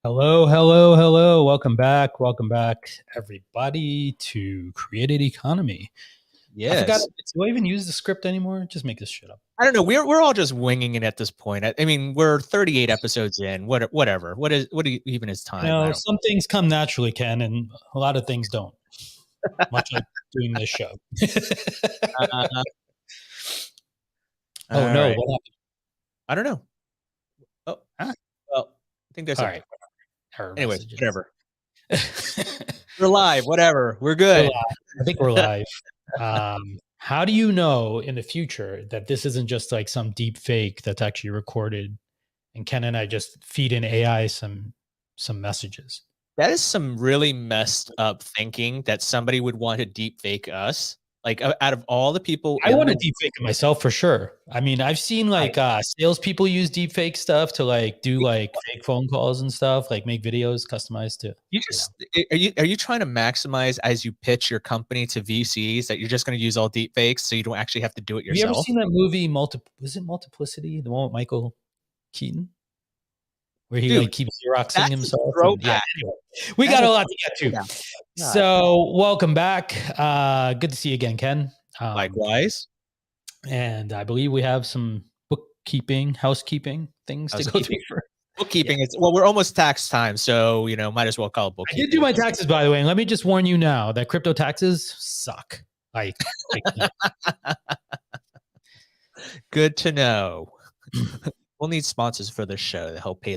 Hello, hello, hello. Welcome back, everybody, to Created Economy. I forgot, Yes. do I even use the script anymore? Just make this shit up. I don't know. We're all just winging it at this point. I mean, we're 38 episodes in. Whatever. Even is time? I don't. Some things come naturally, Ken, and a lot of things don't, much like doing this show. Uh, Oh, all no, right. what I don't know. Oh, happened? well, I think there's All a. right, error Anyways, messages. whatever. We're live. Whatever. We're We're good. live. I think we're live. How do you know in the future that this isn't just like some deep fake that's actually recorded and Ken and I just feed in AI some messages? That is some really messed up thinking that somebody would want to deep fake us. Like out of all the people I in want the to deep fake it myself for sure. I mean, I've seen like salespeople use deep fake stuff to like do like fake phone calls and stuff, like make videos customized to. You just are you trying to maximize as you pitch your company to VCs that you're just going to use all deep fakes so you don't actually have to do it Have you ever yourself? seen that movie Was it Multiplicity? The one with Michael Keaton, where he like Dude, keeps xeroxing that's a himself. And yeah, throwback. anyway, we That's got a a lot to get yeah. to. God. So welcome back. Good to see you again, Ken. Likewise, And I believe we have some housekeeping things to go through housekeeping, for. Yeah. bookkeeping. It's well, we're almost tax time, so might as well call it I did do bookkeeping. my taxes, by the way, and let me just warn you now that crypto taxes suck. Like Good to know. We'll need sponsors for the show to help pay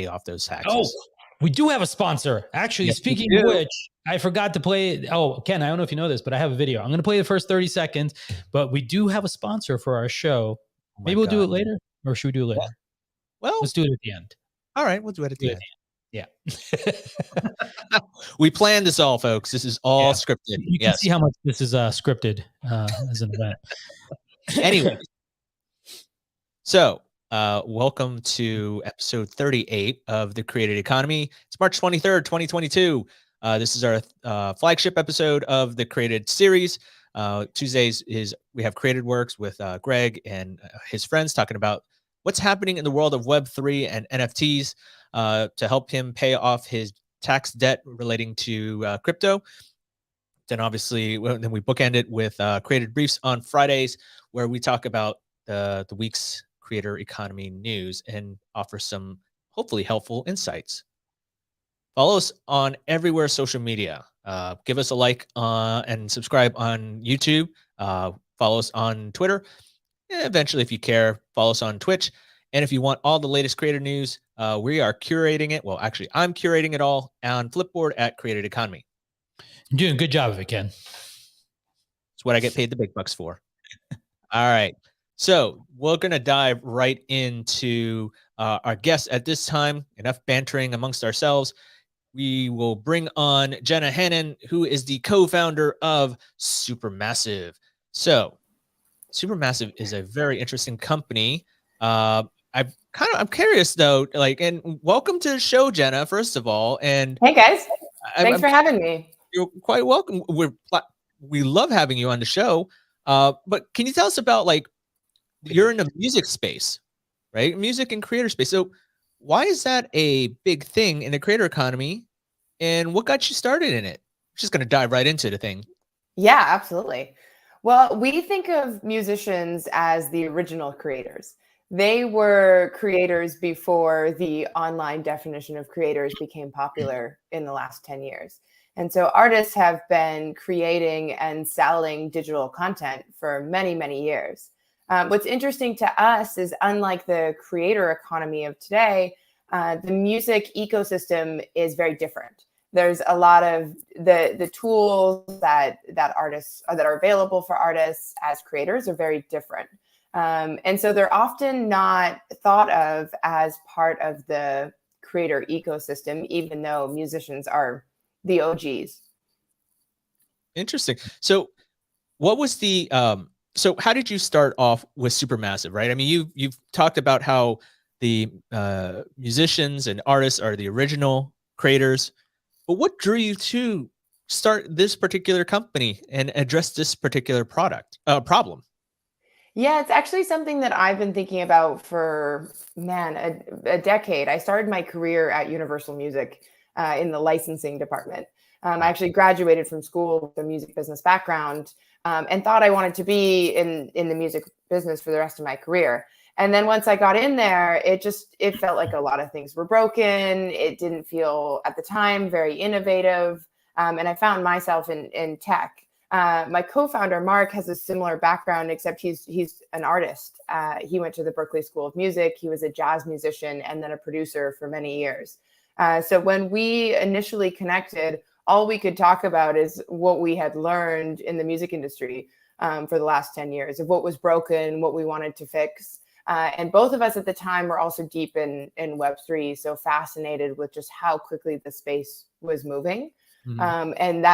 off those oh, taxes. we do have a sponsor. Actually, Yes, we speaking of do. which, I forgot to play. Oh, Ken, I don't know if you know this, but I have a video. I'm going to play the first 30 seconds, but we do have a sponsor for our show. Oh my Maybe we'll do God. it later, or should we do it Well, later? well, Let's do it at the end. all right. We'll do it at Do the it at end. the end. Yeah. We planned this all, folks. This is all Yeah. scripted. You can Yes. see how much this is scripted as an event. Anyway, so welcome to episode 38 of the Created Economy. It's March 23rd, 2022. This is our flagship episode of the Created series. Tuesdays we have Created Works with Greg and his friends talking about what's happening in the world of Web3 and NFTs to help him pay off his tax debt relating to crypto. Then obviously, then we bookend it with Created Briefs on Fridays, where we talk about the week's creator economy news and offer some hopefully helpful insights. Follow us on everywhere social media. Give us a like and subscribe on YouTube. Follow us on Twitter. Eventually, if you care, follow us on Twitch. And if you want all the latest creator news, we are curating it. Well, actually, I'm curating it all on Flipboard at Created Economy. You're doing a good job of it, Ken. It's what I get paid the big bucks for. All right. So we're going to dive right into our guests at this time. Enough bantering amongst ourselves. We will bring on Jenna Hannon, who is the co-founder of Supermassive. So Supermassive is a very interesting company. I'm curious though, and welcome to the show, Jenna, first of all. And hey guys, thanks I'm for having me. You're quite welcome. We love having you on the show. But can you tell us about you're in the music space, right? Music and creator space. So why is that a big thing in the creator economy? And what got you started in it? Just going to dive right into the thing. Yeah, absolutely. Well, we think of musicians as the original creators. They were creators before the online definition of creators became popular in the last 10 years. And so artists have been creating and selling digital content for many, many years. What's interesting to us is, unlike the creator economy of today, the music ecosystem is very different. There's a lot of the tools that artists that are available for artists as creators are very different. And so they're often not thought of as part of the creator ecosystem, even though musicians are the OGs. Interesting. So what was the so how did you start off with Supermassive, right? I mean, you've talked about how the musicians and artists are the original creators, but what drew you to start this particular company and address this particular problem? Yeah, it's actually something that I've been thinking about for, man, a decade. I started my career at Universal Music in the licensing department. I actually graduated from school with a music business background, and thought I wanted to be in the music business for the rest of my career. And then once I got in there, it felt like a lot of things were broken. It didn't feel at the time very innovative, and I found myself in tech. My co-founder Mark has a similar background, except he's an artist. He went to the Berklee School of Music. He was a jazz musician and then a producer for many years. So when we initially connected, all we could talk about is what we had learned in the music industry for the last 10 years, of what was broken, what we wanted to fix. And both of us at the time were also deep in Web3, so fascinated with just how quickly the space was moving. And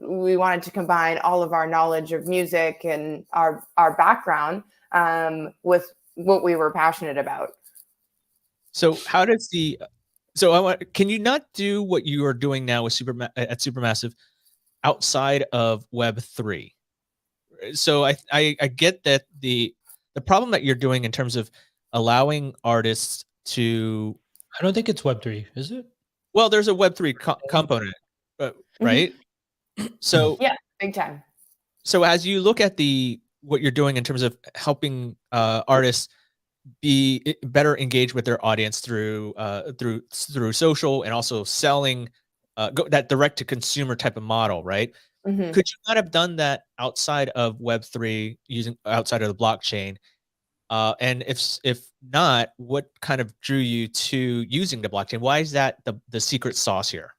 we wanted to combine all of our knowledge of music and our background with what we were passionate about. So how does can you not do what you are doing now with at Supermassive outside of Web3? So I get that the problem that you're doing in terms of allowing artists to, I don't think it's Web3, is it? well, there's a Web3 component, right? So yeah, big time. So as you look at what you're doing in terms of helping artists be better engaged with their audience through social, and also selling that direct to consumer type of model, right? Mm-hmm. Could you not have done that outside of Web3, using outside of the blockchain? And if not, what kind of drew you to using the blockchain? Why is that the secret sauce here?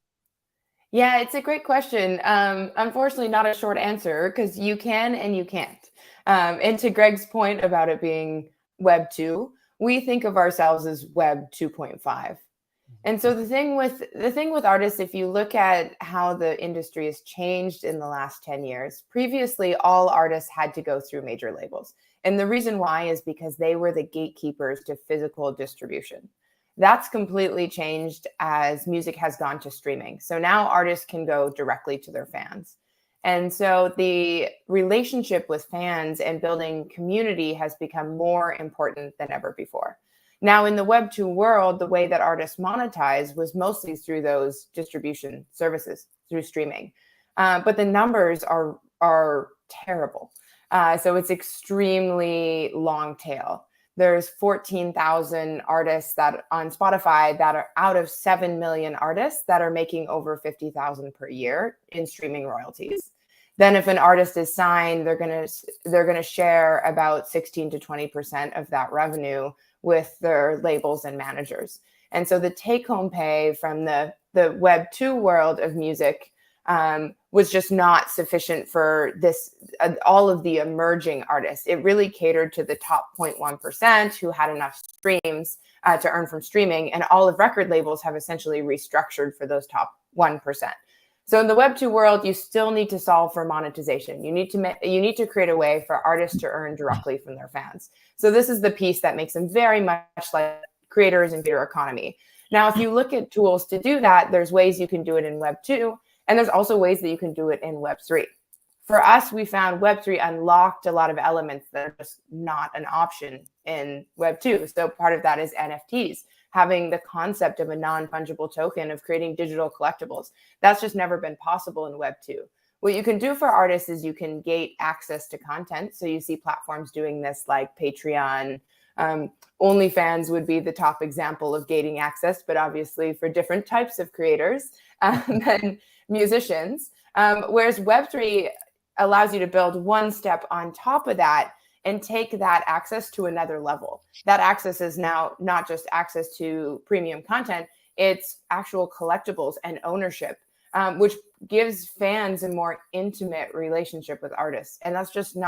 Yeah, it's a great question. Unfortunately, not a short answer, because you can and you can't. And to Greg's point about it being Web 2, we think of ourselves as Web 2.5. And so the thing with artists, if you look at how the industry has changed in the last 10 years, previously all artists had to go through major labels. And the reason why is because they were the gatekeepers to physical distribution. That's completely changed as music has gone to streaming. So now artists can go directly to their fans. And so the relationship with fans and building community has become more important than ever before. Now, in the Web 2 world, the way that artists monetize was mostly through those distribution services, through streaming. But the numbers are terrible. So it's extremely long tail. There's 14,000 artists that on Spotify that are out of 7 million artists that are making over 50,000 per year in streaming royalties. Then if an artist is signed, they're going to share about 16 to 20% of that revenue with their labels and managers. And so the take home pay from the Web 2 world of music was just not sufficient for all of the emerging artists. It really catered to the top 0.1% who had enough streams to earn from streaming, and all of record labels have essentially restructured for those top 1%. So in the Web 2 world, you still need to solve for monetization. You need to create a way for artists to earn directly from their fans. So this is the piece that makes them very much like creators and creator economy. Now, if you look at tools to do that, there's ways you can do it in Web 2. And there's also ways that you can do it in Web3. For us, we found Web3 unlocked a lot of elements that are just not an option in Web2. So part of that is NFTs, having the concept of a non-fungible token, of creating digital collectibles. That's just never been possible in Web2. What you can do for artists is you can gate access to content. So you see platforms doing this like Patreon. OnlyFans would be the top example of gating access, but obviously for different types of creators than musicians. Whereas Web3 allows you to build one step on top of that and take that access to another level. That access is now not just access to premium content, it's actual collectibles and ownership, which gives fans a more intimate relationship with artists. And that's just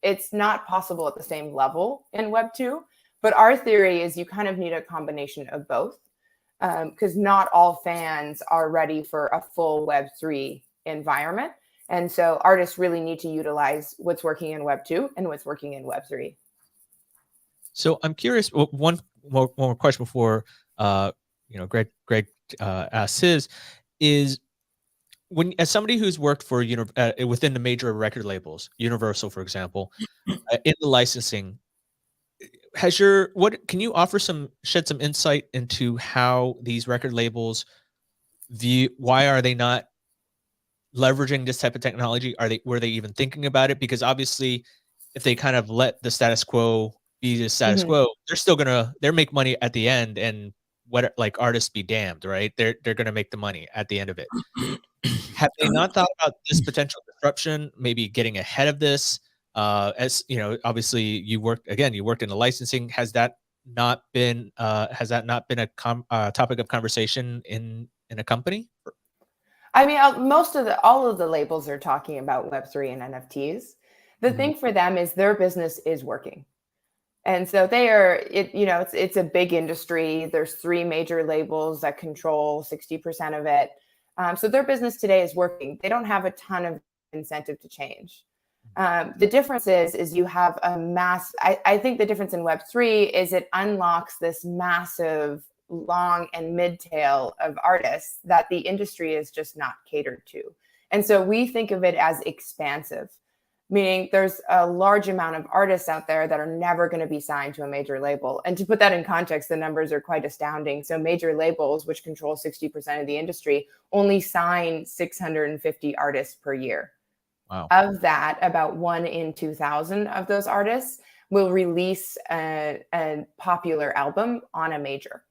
it's not possible at the same level in Web 2. But our theory is you kind of need a combination of both, because not all fans are ready for a full Web3 environment. And so artists really need to utilize what's working in Web 2 and what's working in Web 3. So I'm curious, one more question before Greg asks his, is when, as somebody who's worked for within the major record labels, Universal, for example, in the licensing, can you shed some insight into how these record labels why are they not leveraging this type of technology? Were they even thinking about it? Because obviously, if they kind of let the status quo be the status quo, they're make money at the end, and what, like, artists be damned, right? They're gonna make the money at the end of it. Have they not thought about this potential disruption, maybe getting ahead of this? As you know, obviously you worked in the licensing. Has that not been a topic of conversation in a company? I mean, all of the labels are talking about Web3 and NFTs. The thing for them is their business is working. And so it's a big industry. There's 3 major labels that control 60% of it. So their business today is working. They don't have a ton of incentive to change. The difference is you have I think the difference in Web3 is it unlocks this massive long and mid tail of artists that the industry is just not catered to. And so we think of it as expansive, meaning there's a large amount of artists out there that are never going to be signed to a major label. And to put that in context, the numbers are quite astounding. So major labels, which control 60% of the industry, only sign 650 artists per year. Wow. Of that, about 1 in 2,000 of those artists will release a popular album on a major.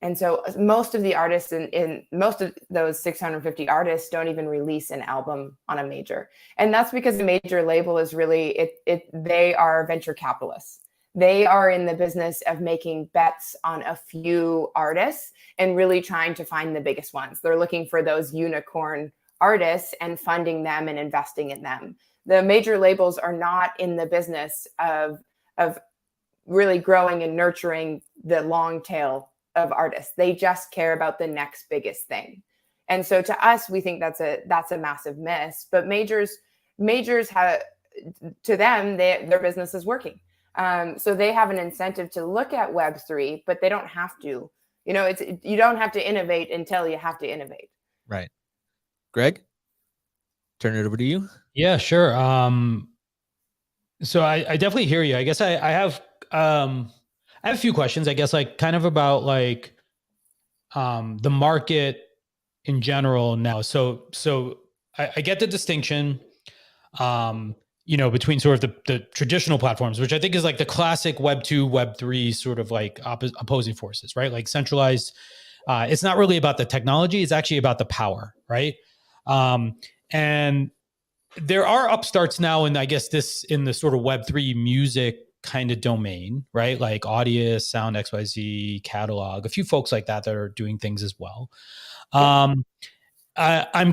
And so most of the artists in most of those 650 artists don't even release an album on a major. And that's because the major label is really, they are venture capitalists. They are in the business of making bets on a few artists and really trying to find the biggest ones. They're looking for those unicorn artists and funding them and investing in them. The major labels are not in the business of really growing and nurturing the long tail of artists. They just care about the next biggest thing. And so to us, we think that's a massive miss. But majors have, to them, their business is working. So they have an incentive to look at Web3, but they don't have to. You don't have to innovate until you have to innovate. Right. Greg, turn it over to you. Yeah, sure. So I definitely hear you. I guess I have a few questions, I guess, like kind of about like the market in general now. So I get the distinction, between sort of the traditional platforms, which I think is like the classic Web 2, Web 3 sort of like opposing forces, right? Like centralized. It's not really about the technology. It's actually about the power, right? And there are upstarts now, and I guess in the sort of Web3 music kind of domain, right? Like Audius, Sound XYZ, Catalog, a few folks like that are doing things as well. I'm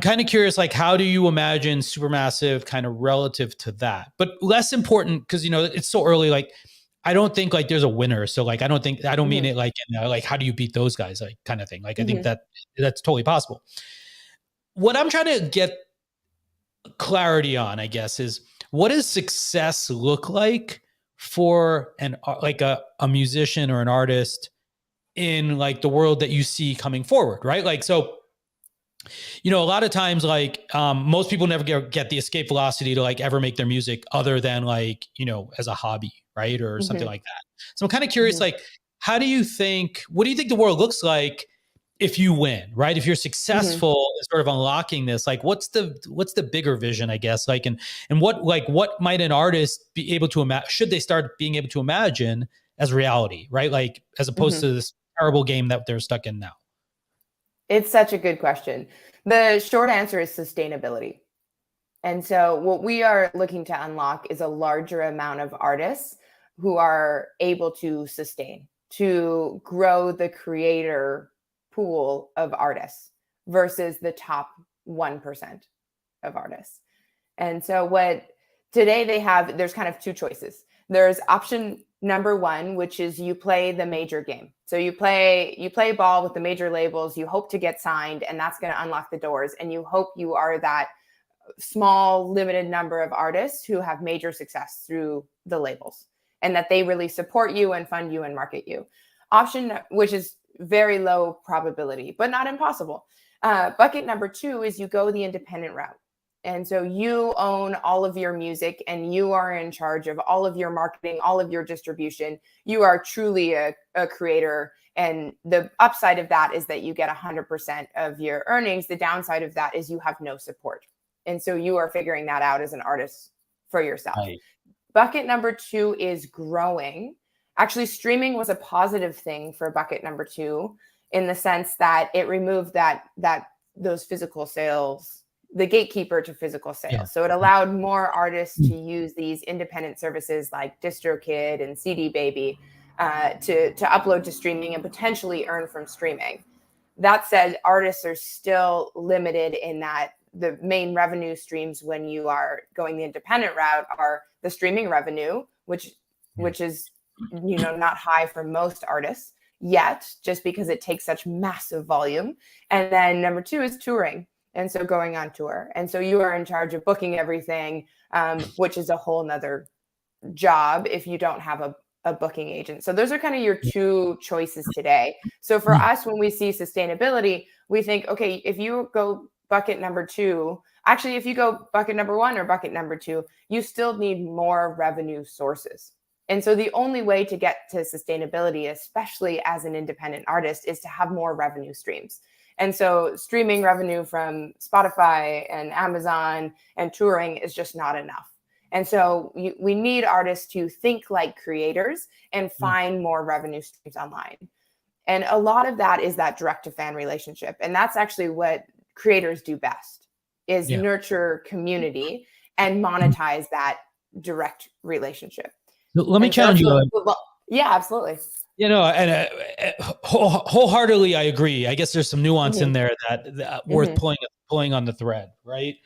kind of curious, like, how do you imagine Supermassive kind of relative to that? But less important, because, it's so early, like, I don't think like there's a winner. So like, I don't mean it like, like, how do you beat those guys? Like kind of thing. Like, I think that's totally possible. What I'm trying to get clarity on, I guess, is what does success look like for a musician or an artist in like the world that you see coming forward, right? Like, so, a lot of times, like, most people never get the escape velocity to like ever make their music other than like, as a hobby, right? Or something like that. So I'm kind of curious, like, what do you think the world looks like if you win, right? If you're successful in sort of unlocking this, like what's the bigger vision, I guess, like, and what might an artist be able to imagine, should they start being able to imagine as reality, right? Like, as opposed to this terrible game that they're stuck in now. It's such a good question. The short answer is sustainability. And so what we are looking to unlock is a larger amount of artists who are able to sustain, to grow the creator pool of artists versus the top 1% of artists. And so there's kind of 2 choices. There's option number 1, which is you play the major game. So you play ball with the major labels, you hope to get signed, and that's going to unlock the doors. And you hope you are that small, limited number of artists who have major success through the labels, and that they really support you and fund you and market you. Option, which is very low probability, but not impossible, Bucket number 2 is you go the independent route. And so you own all of your music and you are in charge of all of your marketing, all of your distribution. You are truly a creator. And the upside of that is that you get 100% of your earnings. The downside of that is you have no support. And so you are figuring that out as an artist for yourself. Right. Bucket number 2 is growing. Actually, streaming was a positive thing for bucket number 2 in the sense that it removed those physical sales, the gatekeeper to physical sales. Yeah. So it allowed more artists to use these independent services like DistroKid and CD Baby to upload to streaming and potentially earn from streaming. That said, artists are still limited in that the main revenue streams when you are going the independent route are the streaming revenue, which is not high for most artists yet, just because it takes such massive volume. And then number 2 is touring. And so going on tour. And so you are in charge of booking everything, which is a whole nother job if you don't have a booking agent. So those are kind of your 2 choices today. So for us, when we see sustainability, we think, okay, if you go bucket number 2, actually, if you go bucket number 1 or bucket number 2, you still need more revenue sources. And so the only way to get to sustainability, especially as an independent artist, is to have more revenue streams. And so streaming revenue from Spotify and Amazon and touring is just not enough. And so we need artists to think like creators and find more revenue streams online. And a lot of that is that direct to fan relationship. And that's actually what creators do best, is nurture community and monetize that direct relationship. Let me challenge you. Yeah, absolutely. And wholeheartedly, I agree. I guess there's some nuance in there that worth pulling on the thread, right?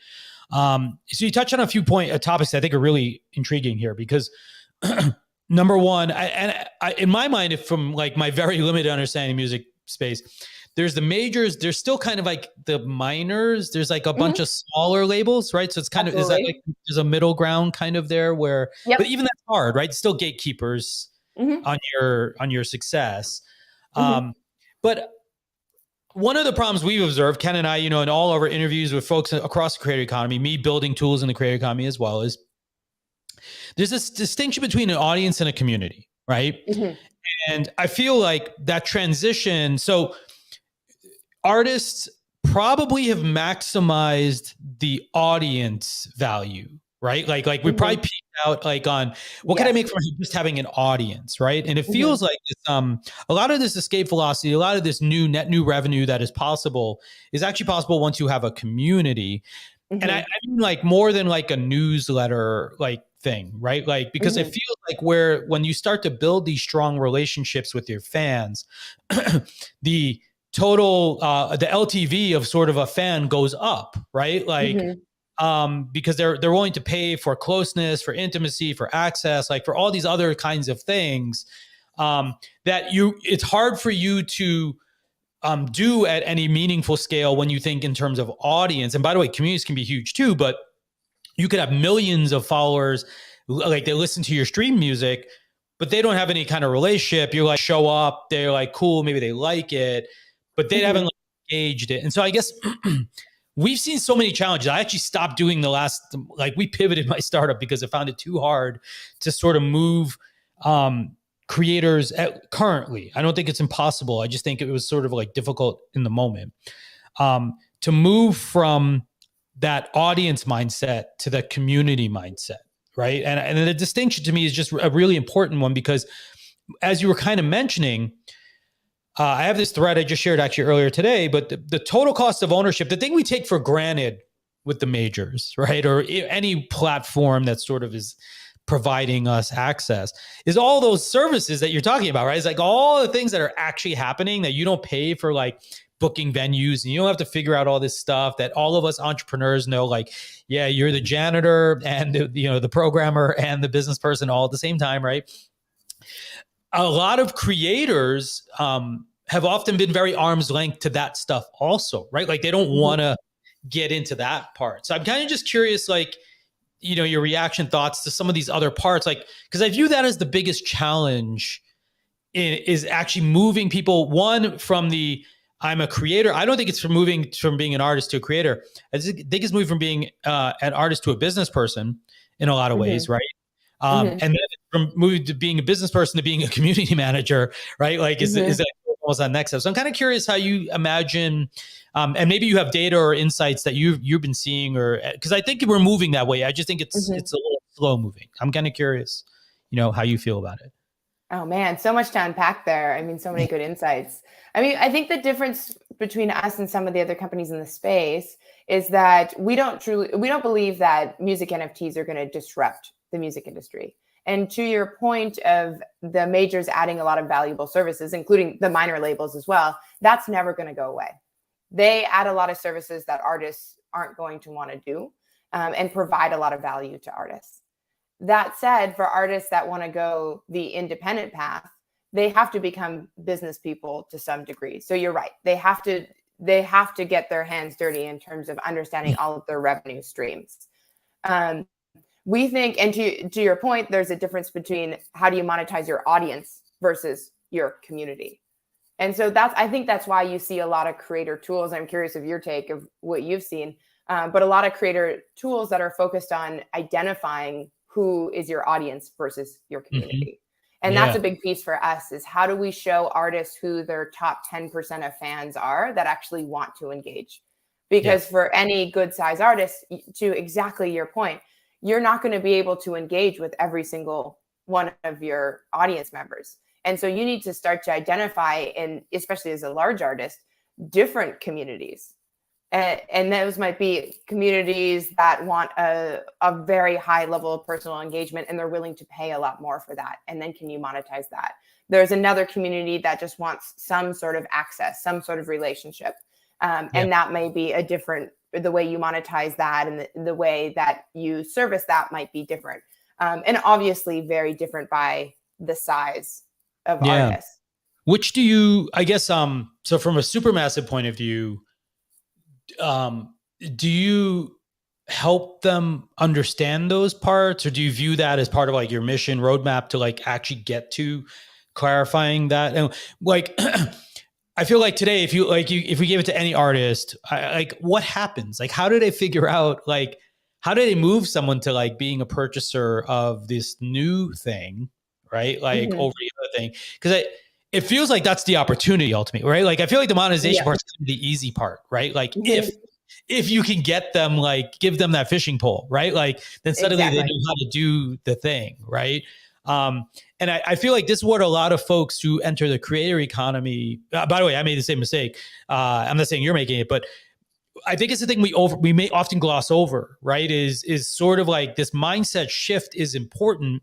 So you touch on a few topics that I think are really intriguing here, because number one, I in my mind, if from like my very limited understanding of music space, there's the majors, there's still kind of like the minors, there's like a bunch of smaller labels, right? So it's kind of, is that like there's a middle ground kind of there where, but even that's hard, right? Still gatekeepers on your success. But one of the problems we've observed, Ken and I, in all of our interviews with folks across the creator economy, me building tools in the creator economy as well, is there's this distinction between an audience and a community, right? And I feel like that transition, so artists probably have maximized the audience value, right? Like we probably peaked out like on what can I make from just having an audience, right? And it feels like this, a lot of this escape velocity, a lot of this net new revenue that is possible is actually possible once you have a community. And I mean like more than like a newsletter like thing, right? Like, because it feels like when you start to build these strong relationships with your fans, the total, the LTV of sort of a fan goes up, right? Like, because they're willing to pay for closeness, for intimacy, for access, like for all these other kinds of things it's hard for you to do at any meaningful scale when you think in terms of audience. And by the way, communities can be huge too, but you could have millions of followers, like they listen to your stream music, but they don't have any kind of relationship. You like show up, they're like, cool, maybe they like it, but they haven't engaged it. And so I guess we've seen so many challenges. I actually stopped doing we pivoted my startup because I found it too hard to sort of move creators currently. I don't think it's impossible. I just think it was sort of like difficult in the moment to move from that audience mindset to the community mindset, right? And the distinction to me is just a really important one, because as you were kind of mentioning, I have this thread I just shared actually earlier today, but the total cost of ownership, the thing we take for granted with the majors, right? Or any platform that sort of is providing us access, is all those services that you're talking about, right? It's like all the things that are actually happening that you don't pay for, like booking venues, and you don't have to figure out all this stuff that all of us entrepreneurs know, like, yeah, you're the janitor and the programmer and the business person all at the same time, right? A lot of creators have often been very arm's length to that stuff also, right? Like they don't want to get into that part. So I'm kind of just curious, like, your reaction, thoughts to some of these other parts, like, because I view that as the biggest challenge is actually moving people, one, from the I'm a creator. I don't think it's from moving from being an artist to a creator. I think it's moving from being an artist to a business person in a lot of ways, right? And then from moving to being a business person to being a community manager, right? Like is that almost that next step? So I'm kind of curious how you imagine, and maybe you have data or insights that you've been seeing, or because I think we're moving that way. I just think it's a little slow moving. I'm kind of curious, how you feel about it. Oh man, so much to unpack there. I mean, so many good insights. I mean, I think the difference between us and some of the other companies in the space is that we don't believe that music NFTs are going to disrupt the music industry. And to your point of the majors adding a lot of valuable services, including the minor labels as well, that's never going to go away. They add a lot of services that artists aren't going to want to do, and provide a lot of value to artists. That said, for artists that want to go the independent path, they have to become business people to some degree. So you're right. They have to get their hands dirty in terms of understanding all of their revenue streams. We think, and to your point, there's a difference between how do you monetize your audience versus your community. And so I think that's why you see a lot of creator tools. I'm curious of your take of what you've seen, but a lot of creator tools that are focused on identifying who is your audience versus your community. And that's a big piece for us, is how do we show artists who their top 10% of fans are that actually want to engage? Because for any good size artist, to exactly your point, you're not going to be able to engage with every single one of your audience members. And so you need to start to identify, and especially as a large artist, different communities. And those might be communities that want a very high level of personal engagement, and they're willing to pay a lot more for that. And then can you monetize that? There's another community that just wants some sort of access, some sort of relationship. And that may be the way you monetize that, and the way that you service that might be different. And obviously very different by the size of artists. Which do you, I guess, so from a Supermassive point of view, do you help them understand those parts, or do you view that as part of like your mission roadmap to like actually get to clarifying that? And like, I feel like today, if we gave it to any artist, like what happens? Like, how do they figure out, like, how do they move someone to like being a purchaser of this new thing, right? Like over the other thing? Because it feels like that's the opportunity ultimately, right? Like I feel like the monetization part is the easy part, right? Like if you can get them, like give them that fishing pole, right? Like then suddenly they know how to do the thing, right? And I feel like this is what a lot of folks who enter the creator economy, by the way, I made the same mistake. I'm not saying you're making it, but I think it's the thing we may often gloss over, right? Is sort of like this mindset shift is important.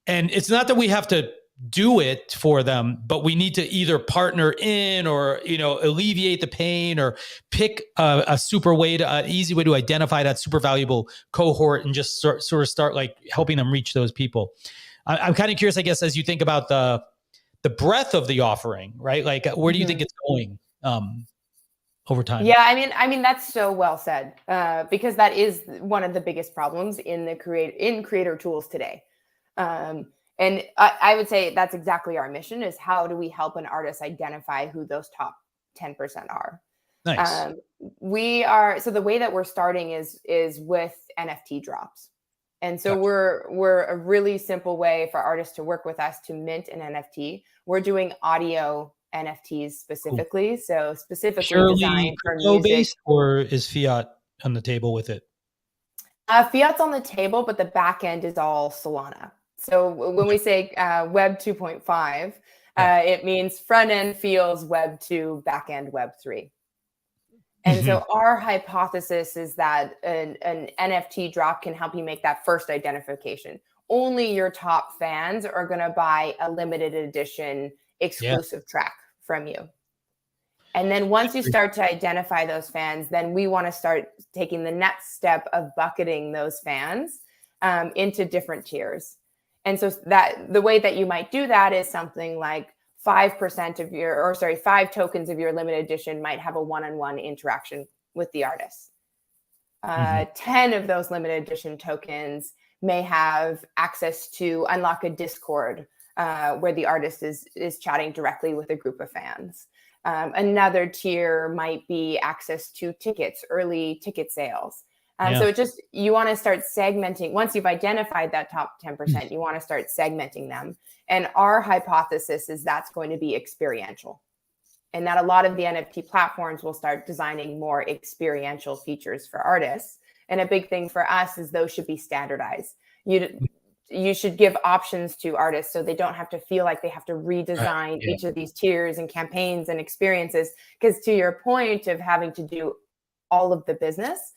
And it's not that we have to do it for them, but we need to either partner in or, alleviate the pain, or pick a super way an easy way to identify that super valuable cohort and just sort of start like helping them reach those people. I'm kind of curious, I guess, as you think about the breadth of the offering, right? Like where do you think it's going over time? Yeah, I mean that's so well said, because that is one of the biggest problems in creator tools today. And I would say that's exactly our mission, is how do we help an artist identify who those top 10% are? Nice. So the way that we're starting is with NFT drops. And so we're a really simple way for artists to work with us to mint an NFT. We're doing audio NFTs specifically. Cool. So specifically designed for music. Based, or is fiat on the table with it? Fiat's on the table, but the back end is all Solana. So when we say Web 2.5, it means front end feels Web 2, back end Web 3. And so our hypothesis is that an NFT drop can help you make that first identification. Only your top fans are going to buy a limited edition exclusive track from you. And then once you start to identify those fans, then we want to start taking the next step of bucketing those fans into different tiers. And so that the way that you might do that is something like 5 tokens of your limited edition might have a one-on-one interaction with the artist. 10 of those limited edition tokens may have access to unlock a Discord where the artist is chatting directly with a group of fans. Another tier might be access to tickets, early ticket sales. So it just, you want to start segmenting. Once you've identified that top 10%, you want to start segmenting them. And our hypothesis is that's going to be experiential, and that a lot of the NFT platforms will start designing more experiential features for artists. And a big thing for us is those should be standardized. You should give options to artists so they don't have to feel like they have to redesign each of these tiers and campaigns and experiences. Because to your point of having to do all of the business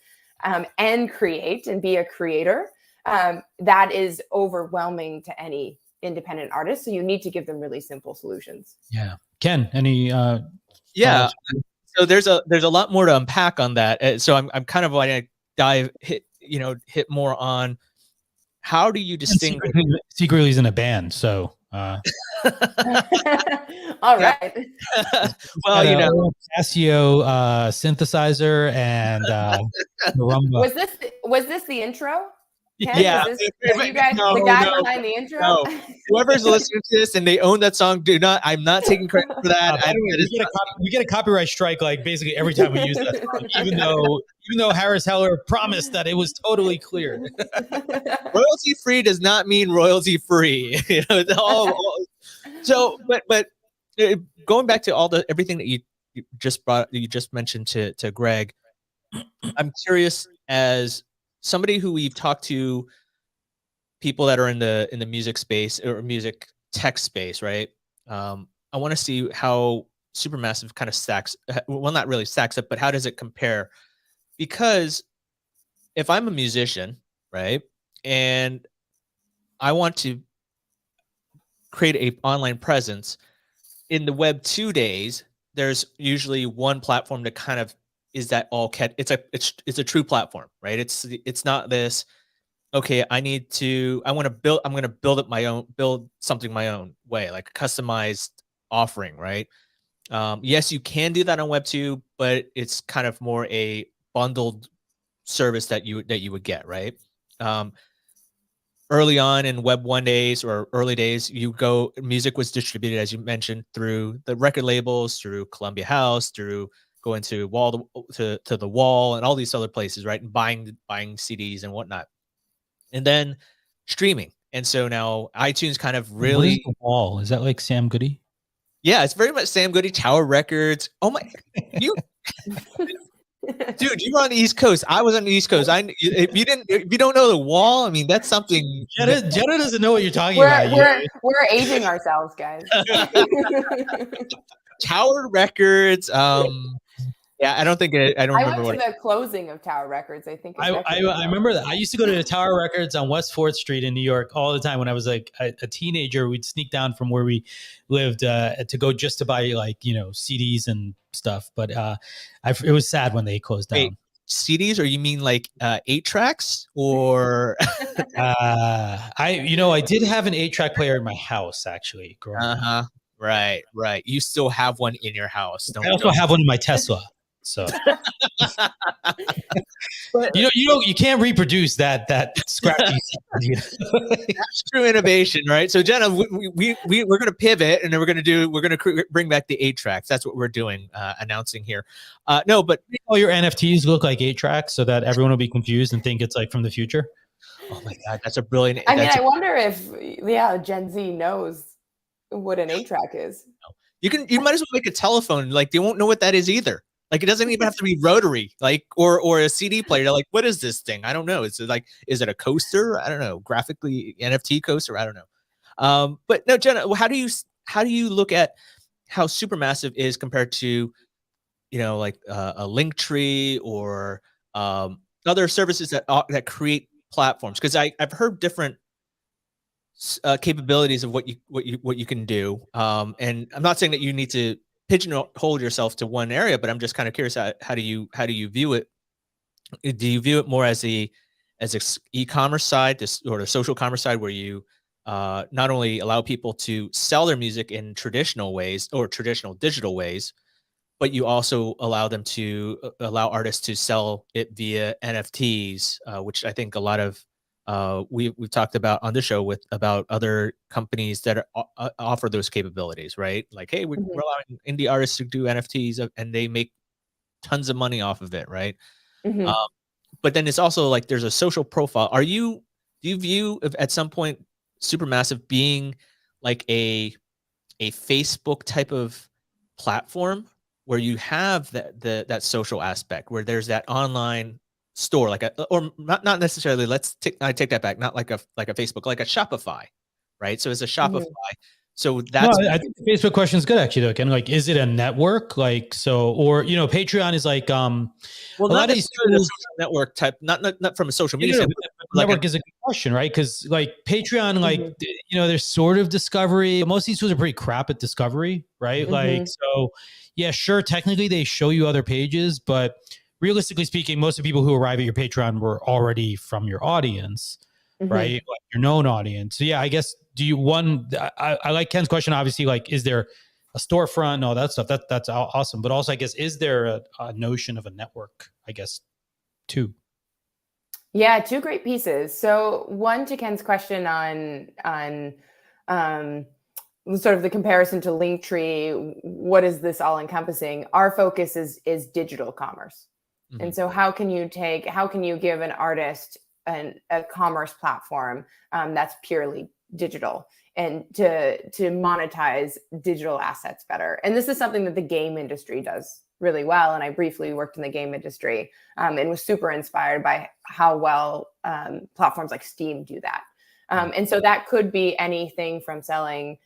and create and be a creator, that is overwhelming to any independent artist. So you need to give them really simple solutions. Yeah. Ken, any yeah. So there's a lot more to unpack on that. So I'm kind of like hit more on how do you distinguish. Secretly he's in a band, so all right. Well, you know, Casio synthesizer and marimba. Was this the intro? Ken? Yeah, you guys, the guy behind the intro. No. Whoever's listening to this and they own that song, I'm not taking credit for that. We get a copyright strike like basically every time we use that song, even though Harris Heller promised that it was totally clear. Royalty free does not mean royalty free. You know, it's all so. But going back to everything that you just mentioned to Greg, I'm curious, as somebody who we've talked to, people that are in the music space or music tech space, right? I want to see how Supermassive kind of stacks. Well, not really stacks up, but how does it compare? Because if I'm a musician, right, and I want to create an online presence in the Web 2 days, there's usually one platform to kind of it's a true platform, right? It's not this, okay, I'm going to build something my own way, like a customized offering, right? Yes, you can do that on Web 2, but it's kind of more a bundled service that you would get, right? Early on in Web 1 days or early days, music was distributed, as you mentioned, through the record labels, through Columbia House, through going to the wall and all these other places, right? And buying CDs and whatnot. And then streaming. And so now iTunes kind of really... What is the wall? Is that like Sam Goody? Yeah, it's very much Sam Goody, Tower Records. Oh my... Dude, you were on the East Coast. I was on the East Coast. If you don't know the wall, I mean, that's something. Jenna doesn't know what you're talking about. We're aging ourselves, guys. Tower Records. Yeah, I don't remember what the closing of Tower Records. I think I remember that. I used to go to the Tower Records on West 4th Street in New York all the time when I was like a teenager. We'd sneak down from where we lived to go just to buy CDs and stuff. But it was sad when they closed down. Wait, CDs, or you mean like 8 tracks or? I did have an 8-track player in my house actually. Growing up. Right. You still have one in your house. I also have one in my Tesla. So, but you can't reproduce that scrappy. That's true innovation, right? So Jenna, we're going to pivot, and then we're going to bring back the 8 tracks. That's what we're doing, announcing here. No, but all your NFTs look like 8 tracks, so that everyone will be confused and think it's like from the future. Oh my God, that's a brilliant. I wonder if Gen Z knows what an 8-track is. You might as well make a telephone. Like, they won't know what that is either. Like, it doesn't even have to be rotary, like, or a CD player. They're like, what is this thing? I don't know. Is it a coaster? I don't know. Graphically NFT coaster? I don't know. But no, Jenna, how do you look at how Supermassive is compared to, like a Linktree or other services that create platforms? Because I've heard different capabilities of what you can do. And I'm not saying that you need to pigeonhole yourself to one area, but I'm just kind of curious, how do you view it? Do you view it more as a e-commerce side, or the social commerce side, where you not only allow people to sell their music in traditional ways or traditional digital ways, but you also allow artists to sell it via NFTs, which I think a lot of we've talked about on the show about other companies that offer those capabilities, right? Like, hey, we're allowing indie artists to do NFTs and they make tons of money off of it, right? Mm-hmm. But then it's also like there's a social profile. Do you view at some point Supermassive being like a Facebook type of platform where you have that social aspect, where there's that online store, like or not necessarily, I take that back, not like a Facebook, like a Shopify, right? So it's a Shopify. So No, that's I think the Facebook question is good actually, though. Ken. Like, is it a network? Like, so, or Patreon is like well, a not lot of these necessarily the tools. social network type, not from a social media No, standpoint, but but like network is a good question, right? Because like Patreon, like there's sort of discovery. Most of these tools are pretty crap at discovery, right? Like, so yeah, sure, technically they show you other pages, but realistically speaking, most of the people who arrive at your Patreon were already from your audience, right? Like your known audience. So yeah, I guess I like Ken's question. Obviously, like, is there a storefront and all that stuff? That's awesome. But also, I guess, is there a notion of a network? I guess too. Yeah, two great pieces. So one, to Ken's question on sort of the comparison to Linktree, what is this all encompassing? Our focus is digital commerce. And so how can you give an artist a commerce platform that's purely digital, and to monetize digital assets better? And this is something that the game industry does really well. And I briefly worked in the game industry and was super inspired by how well platforms like Steam do that. And so that could be anything from selling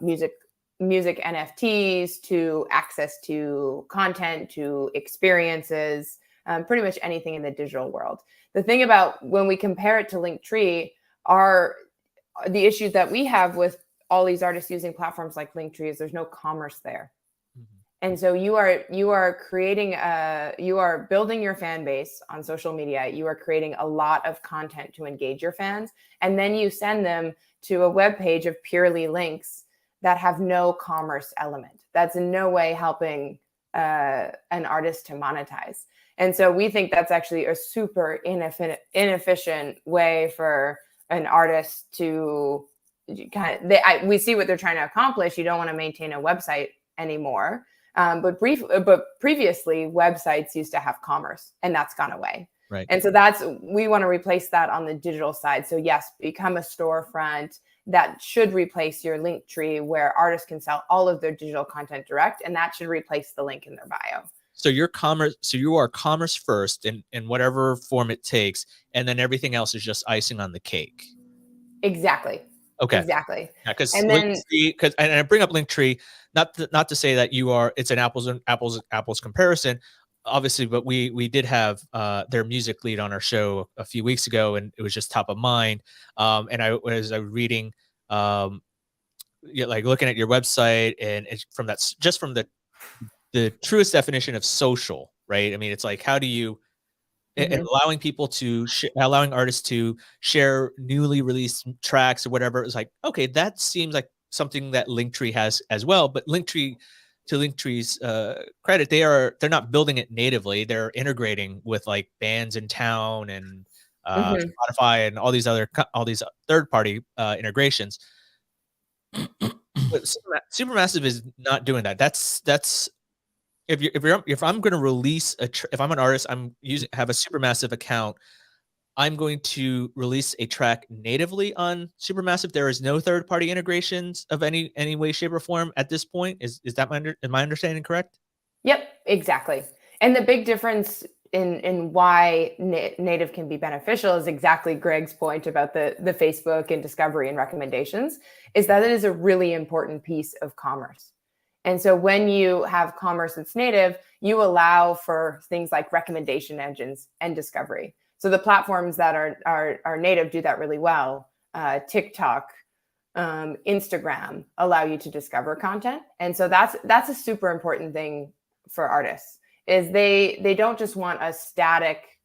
music NFTs to access to content, to experiences, pretty much anything in the digital world. The thing about when we compare it to Linktree are the issues that we have with all these artists using platforms like Linktree is there's no commerce there. And so you are building your fan base on social media. You are creating a lot of content to engage your fans. And then you send them to a web page of purely links that have no commerce element. That's in no way helping an artist to monetize. And so we think that's actually a super inefficient way for an artist to we see what they're trying to accomplish. You don't want to maintain a website anymore. But previously, websites used to have commerce, and that's gone away. Right. And so we want to replace that on the digital side. So yes, become a storefront that should replace your Linktree, where artists can sell all of their digital content direct, and that should replace the link in their bio. So you are commerce first in whatever form it takes, and then everything else is just icing on the cake. Exactly. Okay. Exactly. Yeah, because I bring up Linktree not to say that it's an apples comparison, obviously, but we did have their music lead on our show a few weeks ago, and it was just top of mind. And I was reading, like looking at your website, and it's from the truest definition of social, right? I mean, it's like, how do you and allowing artists to share newly released tracks or whatever. It's like, okay, that seems like something that Linktree has as well. But Linktree's credit, they're not building it natively. They're integrating with like bands in town and Spotify and all these third-party integrations. But Supermassive is not doing that. That's if I'm going to release if I'm an artist, have a Supermassive account, I'm going to release a track natively on Supermassive. There is no third-party integrations of any way, shape, or form at this point. Is that my understanding correct? Yep, exactly. And the big difference in why native can be beneficial is exactly Greg's point about the Facebook and discovery and recommendations, is that it is a really important piece of commerce. And so when you have commerce that's native, you allow for things like recommendation engines and discovery. So the platforms that are native do that really well. TikTok, Instagram allow you to discover content. And so that's a super important thing for artists, is they don't just want a static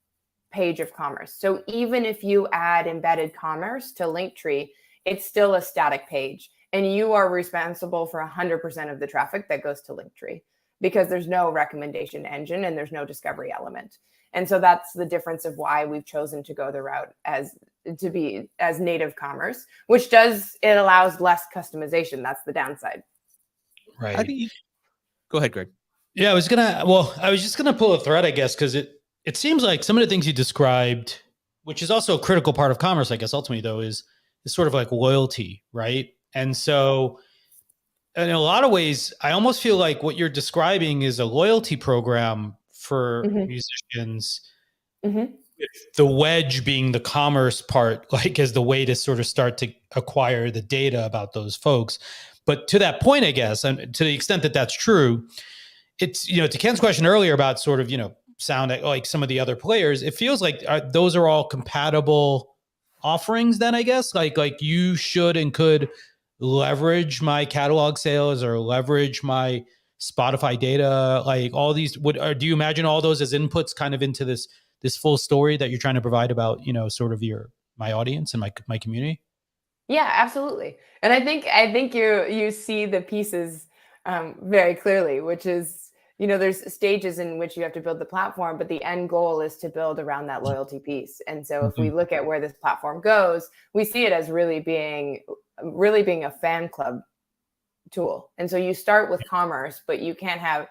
page of commerce. So even if you add embedded commerce to Linktree, it's still a static page. And you are responsible for 100% of the traffic that goes to Linktree, because there's no recommendation engine and there's no discovery element. And so that's the difference of why we've chosen to go the route as native commerce, which it allows less customization. That's the downside. Right. How do you go ahead, Greg? Yeah, I was just gonna pull a thread, I guess, because it seems like some of the things you described, which is also a critical part of commerce, I guess, ultimately though, is sort of like loyalty, right? And so in a lot of ways, I almost feel like what you're describing is a loyalty program for musicians. The wedge being the commerce part, like as the way to sort of start to acquire the data about those folks. But to that point, I guess, and to the extent that that's true, it's, to Ken's question earlier about sort of, sound like some of the other players, it feels like those are all compatible offerings then, I guess, like you should and could leverage my catalog sales or leverage my Spotify data, like all these do you imagine all those as inputs kind of into this full story that you're trying to provide about, sort of my audience and my community? Yeah, absolutely. And I think you see the pieces very clearly, which is, there's stages in which you have to build the platform, but the end goal is to build around that loyalty piece. And so if we look at where this platform goes, we see it as really being a fan club tool. And so you start with commerce, but you can't have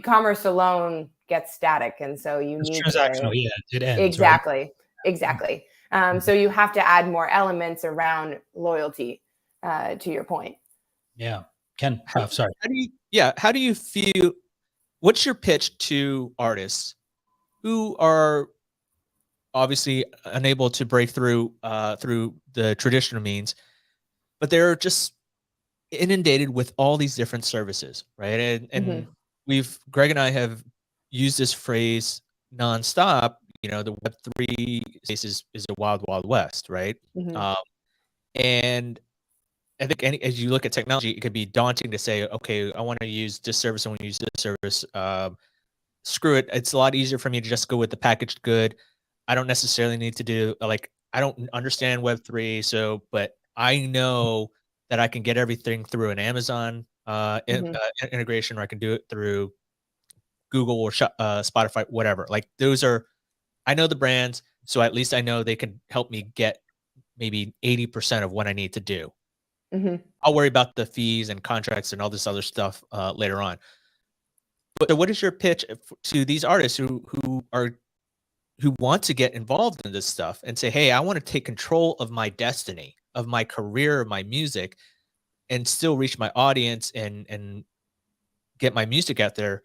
commerce alone gets static. And so you need transactional. Yeah, it ends. Exactly. Right? Exactly. So you have to add more elements around loyalty, to your point. Yeah. Ken, sorry. How do you feel? What's your pitch to artists who are obviously unable to break through through the traditional means, but they're just inundated with all these different services, right? And Greg and I have used this phrase nonstop. The Web3 space is a wild, wild west, right? And I think as you look at technology, it could be daunting to say, okay, I want to use this service, I want to use this service. Screw it. It's a lot easier for me to just go with the packaged good. I don't necessarily need to do I don't understand Web3, but I know that I can get everything through an Amazon integration, or I can do it through Google or Spotify, whatever. Like I know the brands, so at least I know they can help me get maybe 80% of what I need to do. I'll worry about the fees and contracts and all this other stuff later on. But what is your pitch to these artists who want to get involved in this stuff and say, hey, I want to take control of my destiny, of my career, my music, and still reach my audience and get my music out there?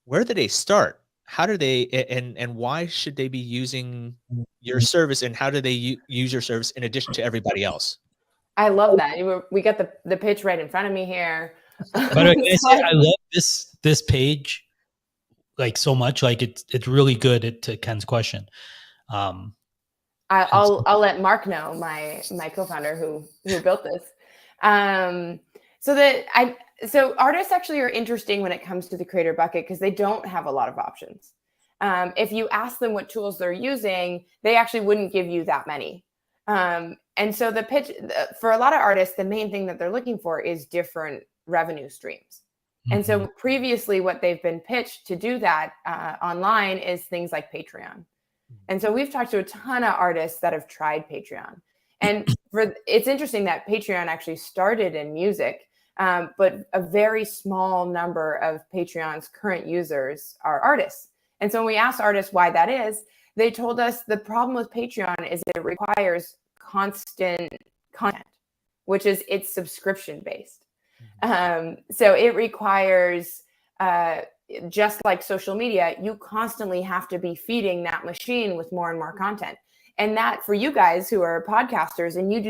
Where do they start? How do they, and why should they be using your service, and how do they use your service in addition to everybody else? I love that. We got the pitch right in front of me here. But I love this page like so much. Like it's really good to Ken's question. I'll let Mark know, my co-founder who built this. So artists actually are interesting when it comes to the creator bucket because they don't have a lot of options. If you ask them what tools they're using, they actually wouldn't give you that many. And so the pitch for a lot of artists, the main thing that they're looking for is different revenue streams. And so previously what they've been pitched to do that online is things like Patreon. And so we've talked to a ton of artists that have tried Patreon. And it's interesting that Patreon actually started in music, but a very small number of Patreon's current users are artists. And so when we asked artists why that is, they told us the problem with Patreon is it requires constant content, which is it's subscription based. So it requires, just like social media, you constantly have to be feeding that machine with more and more content. And that for you guys who are podcasters and you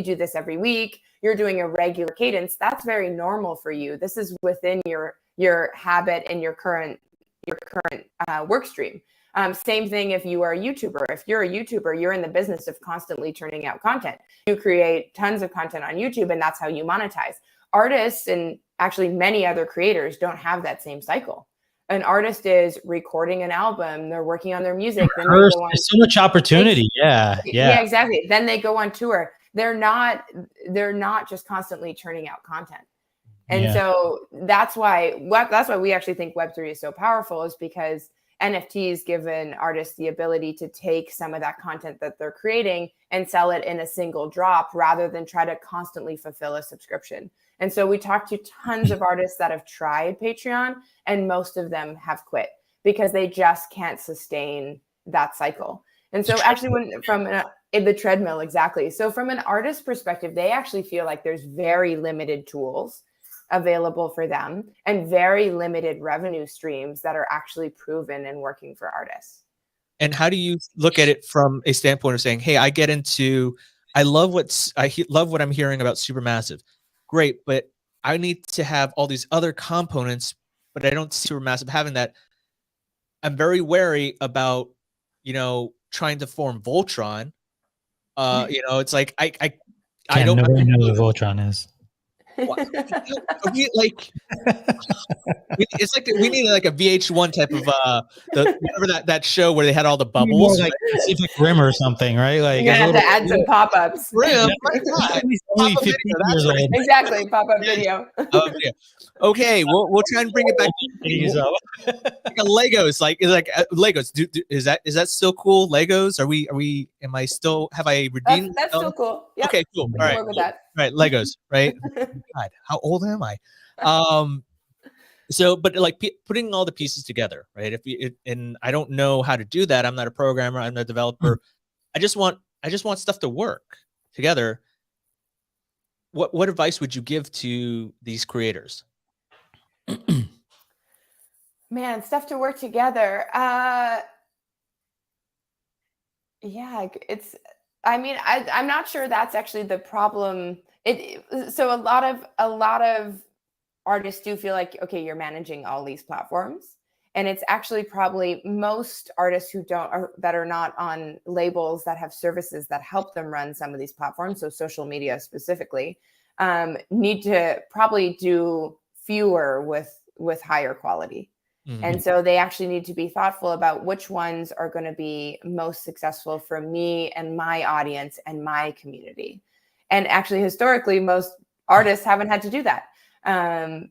do this every week, you're doing a regular cadence, that's very normal for you. This is within your habit and your current work stream. Same thing if you are a YouTuber. If you're a YouTuber, you're in the business of constantly churning out content. You create tons of content on YouTube and that's how you monetize. Artists and actually many other creators don't have that same cycle. An artist is recording an album, they're working on their music. Then they go on, there's so much opportunity. Yeah, exactly. Then they go on tour. They're not just constantly churning out content. And so that's why we actually think Web3 is so powerful, is because NFTs give an artist the ability to take some of that content that they're creating and sell it in a single drop rather than try to constantly fulfill a subscription. And so we talked to tons of artists that have tried Patreon, and most of them have quit because they just can't sustain that cycle. And so actually in the treadmill, exactly. So from an artist perspective, they actually feel like there's very limited tools available for them and very limited revenue streams that are actually proven and working for artists. And how do you look at it from a standpoint of saying, hey, I love what I'm hearing about Supermassive. Great, but I need to have all these other components, but I don't see Supermassive having that. I'm very wary about, trying to form Voltron. It's like I don't. Nobody knows what Voltron is. It's like we need like a VH1 type of whatever that show where they had all the bubbles, like Pacific Rim or something, right? Like you have to add some pop-ups. Rim, my God. Only 15 years old. Exactly, pop-up video. Okay, we'll try and bring it back. Like Legos, Legos. Is that still cool? Legos? Have I redeemed? That's still cool. Yep. Okay, cool. All right. With that. Right, Legos, right? God, how old am I? So, but like putting all the pieces together, right? And I don't know how to do that. I'm not a programmer. I'm not a developer. I just want stuff to work together. What advice would you give to these creators? Man, stuff to work together. Yeah, I'm not sure that's actually the problem. So a lot of artists do feel like, okay, you're managing all these platforms, and it's actually probably most artists that are not on labels that have services that help them run some of these platforms. So social media specifically need to probably do fewer with higher quality. Mm-hmm. And so they actually need to be thoughtful about which ones are going to be most successful for me and my audience and my community. And actually, historically, most artists haven't had to do that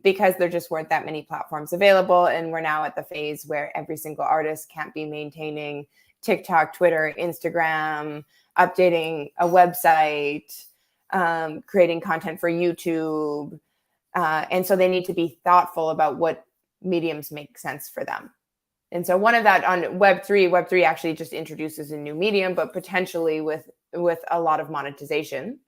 because there just weren't that many platforms available. And we're now at the phase where every single artist can't be maintaining TikTok, Twitter, Instagram, updating a website, creating content for YouTube. And so they need to be thoughtful about what mediums make sense for them. And so one of that on Web3 actually just introduces a new medium, but potentially with a lot of monetization.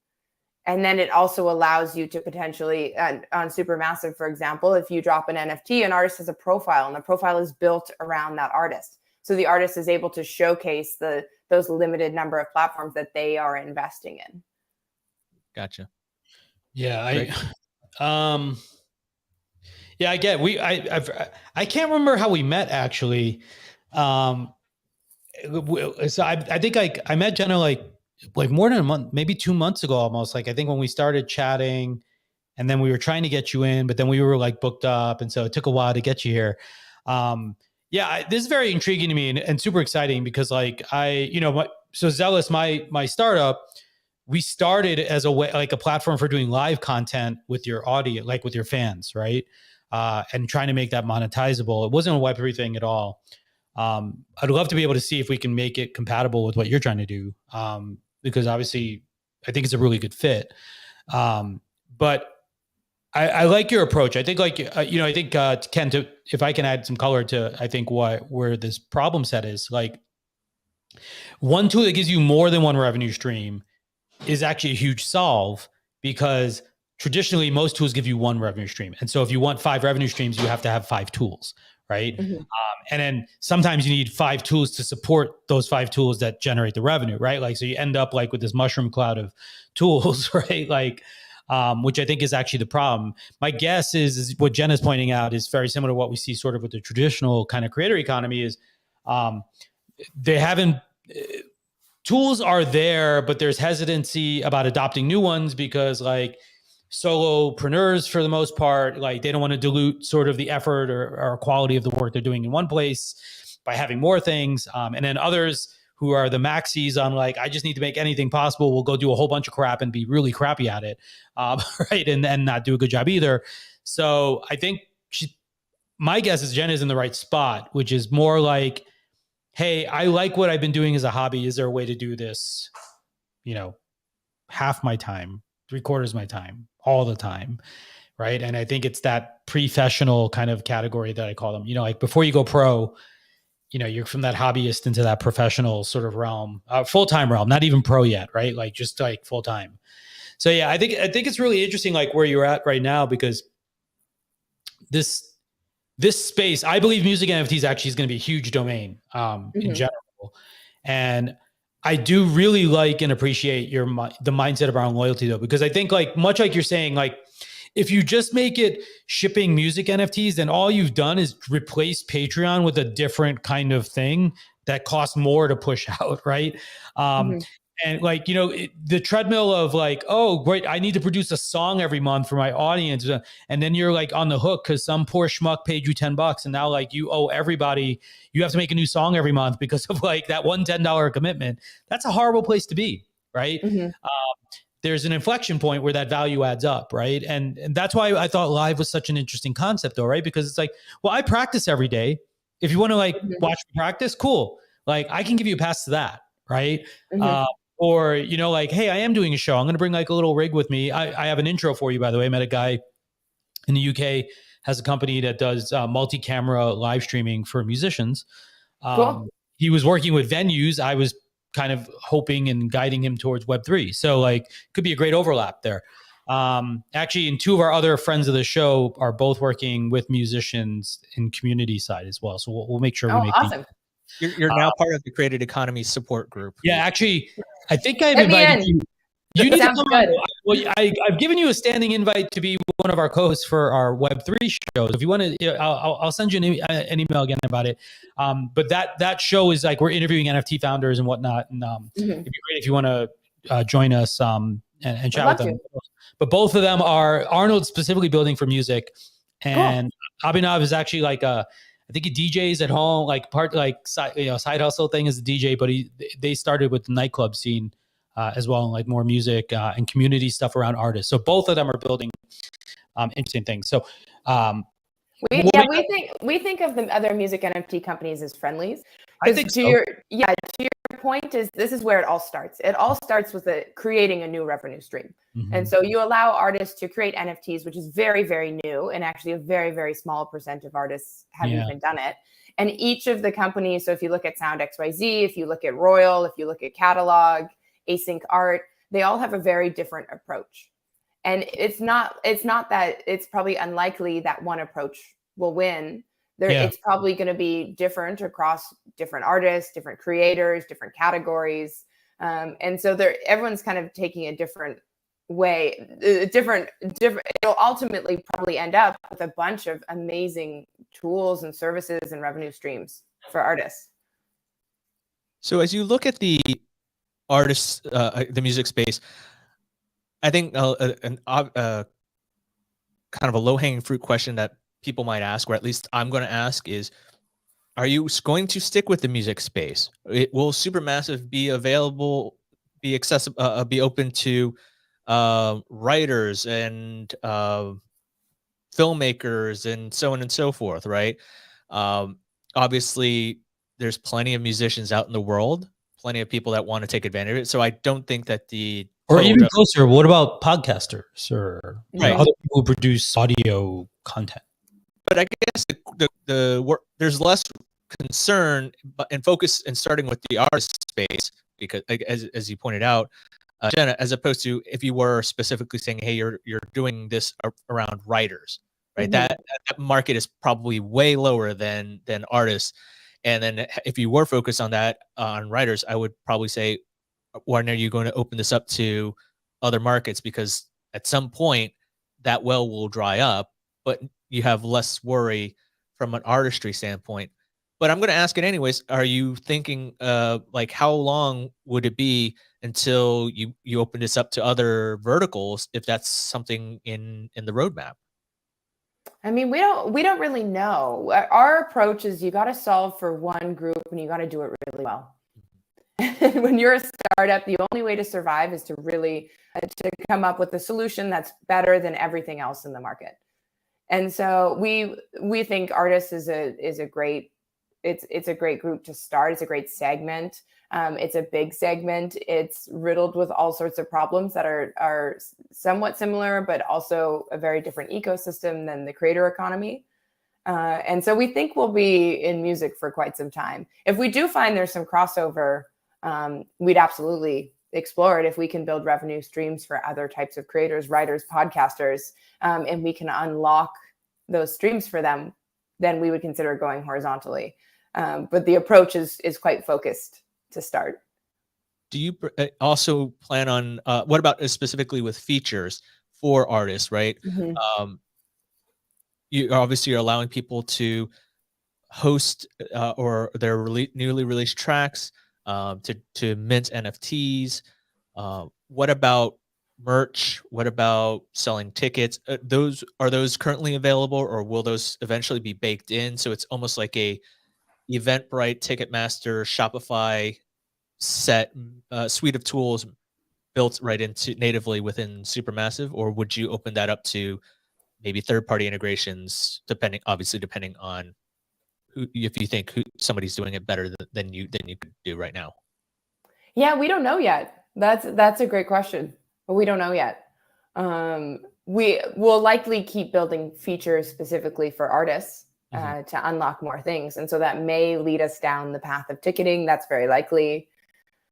And then it also allows you to potentially on Supermassive, for example, if you drop an NFT, an artist has a profile, and the profile is built around that artist. So the artist is able to showcase those limited number of platforms that they are investing in. Gotcha. Yeah, yeah, I get. I can't remember how we met actually. So I think I met Jenna like more than a month, maybe 2 months ago almost. Like I think when we started chatting, and then we were trying to get you in, but then we were like booked up, and so it took a while to get you here. This is very intriguing to me and super exciting because like so Zealous, my startup, we started as a way like a platform for doing live content with your audience, like with your fans, right? And trying to make that monetizable. It wasn't a Web3 thing at all. I'd love to be able to see if we can make it compatible with what you're trying to do, because obviously I think it's a really good fit. But I like your approach. I think I think Ken, if I can add some color to, I think where this problem set is, like one tool that gives you more than one revenue stream is actually a huge solve, because traditionally most tools give you one revenue stream. And so if you want 5 revenue streams, you have to have 5 tools, right? Mm-hmm. And then sometimes you need 5 tools to support those 5 tools that generate the revenue, right? Like, so you end up like with this mushroom cloud of tools, right? Like, which I think is actually the problem. My guess is what Jenna's pointing out is very similar to what we see sort of with the traditional kind of creator economy is they haven't... tools are there, but there's hesitancy about adopting new ones because like solopreneurs, for the most part, like they don't want to dilute sort of the effort or quality of the work they're doing in one place by having more things. And then others who are the maxis on like, I just need to make anything possible, will go do a whole bunch of crap and be really crappy at it, right? And not do a good job either. So I think my guess is Jen is in the right spot, which is more like, hey, I like what I've been doing as a hobby. Is there a way to do this, half my time, 3/4 my time, all the time? Right. And I think it's that professional kind of category that I call them, like before you go pro, you're from that hobbyist into that professional sort of realm, full-time realm, not even pro yet. Right. Like just like full-time. So yeah, I think it's really interesting, like where you're at right now, because this space, I believe music NFTs actually is going to be a huge domain in general. And I do really like and appreciate the mindset around loyalty though, because I think like much like you're saying, like if you just make it shipping music NFTs, then all you've done is replace Patreon with a different kind of thing that costs more to push out, right? And like, the treadmill of like, oh, great, I need to produce a song every month for my audience. And then you're like on the hook because some poor schmuck paid you $10. And now like you owe everybody, you have to make a new song every month because of like that one $10 commitment. That's a horrible place to be, right? There's an inflection point where that value adds up, right? And that's why I thought live was such an interesting concept though, right? Because it's like, well, I practice every day. If you want to like watch me practice, cool. Like I can give you a pass to that, right? Or, like, hey, I am doing a show. I'm going to bring like a little rig with me. I have an intro for you, by the way. I met a guy in the UK, has a company that does multi-camera live streaming for musicians. Cool. He was working with venues. I was kind of hoping and guiding him towards Web3. So like, could be a great overlap there. Actually, and two of our other friends of the show are both working with musicians in community side as well. So we'll make sure we make awesome. You're now part of the Created Economy support group. Yeah, actually, I think I've invited you. You need to come on. Well, I've given you a standing invite to be one of our co-hosts for our Web3 shows. If you want to, I'll send you an email again about it. But that show is like we're interviewing NFT founders and whatnot, and it'd be great if you want to join us and chat with them. But both of them are Arnold specifically building for music, and Abhinav is actually like I think he DJs at home, like side hustle thing as a DJ. But they started with the nightclub scene. As well, and like more music and community stuff around artists. So both of them are building interesting things. So we think of the other music NFT companies as friendlies. I think to your point is this is where it all starts. It all starts with creating a new revenue stream. And so you allow artists to create NFTs, which is very, very new, and actually a very, very small percent of artists have even done it. And each of the companies, so if you look at Sound XYZ, if you look at Royal, if you look at Catalog, Async Art, they all have a very different approach. And it's not that it's probably unlikely that one approach will win. It's probably going to be different across different artists, different creators, different categories. And so everyone's kind of taking a different way, different. It'll ultimately probably end up with a bunch of amazing tools and services and revenue streams for artists. So as you look at the artists, the music space, I think kind of a low-hanging fruit question that people might ask, or at least I'm going to ask, is: are you going to stick with the music space? Will Supermassive be available, be accessible, be open to writers and filmmakers and so on and so forth? Right? Obviously, there's plenty of musicians out in the world. Plenty of people that want to take advantage of it. So I don't think that or even closer, what about podcasters or other people who produce audio content? But I guess there's less concern and focus in starting with the artist space, because as you pointed out, Jenna, as opposed to if you were specifically saying, hey, you're doing this around writers, right? That market is probably way lower than artists. And then if you were focused on that, on writers, I would probably say, when are you going to open this up to other markets? Because at some point that well will dry up, but you have less worry from an artistry standpoint. But I'm going to ask it anyways. Are you thinking like how long would it be until you open this up to other verticals, if that's something in the roadmap? I mean, we don't really know. Our approach is you got to solve for one group and you got to do it really well. When you're a startup, the only way to survive is to really to come up with a solution that's better than everything else in the market. And so we think artists is a great, it's a great group to start. It's a great segment. It's a big segment. It's riddled with all sorts of problems that are somewhat similar, but also a very different ecosystem than the creator economy. And so we think we'll be in music for quite some time. If we do find there's some crossover, we'd absolutely explore it. If we can build revenue streams for other types of creators, writers, podcasters, and we can unlock those streams for them, then we would consider going horizontally. But the approach is quite focused to start. Do you also plan on, what about specifically with features for artists, right? Mm-hmm. You obviously are allowing people to host or their newly released tracks, to mint NFTs. What about merch? What about selling tickets? Are those currently available, or will those eventually be baked in? So it's almost like a Eventbrite, Ticketmaster, Shopify suite of tools built right into natively within Supermassive, or would you open that up to maybe third-party integrations, depending on who, if you think somebody's doing it better than you could do right now? Yeah, we don't know yet. That's a great question, but we don't know yet. We will likely keep building features specifically for artists to unlock more things, and so that may lead us down the path of ticketing. That's very likely.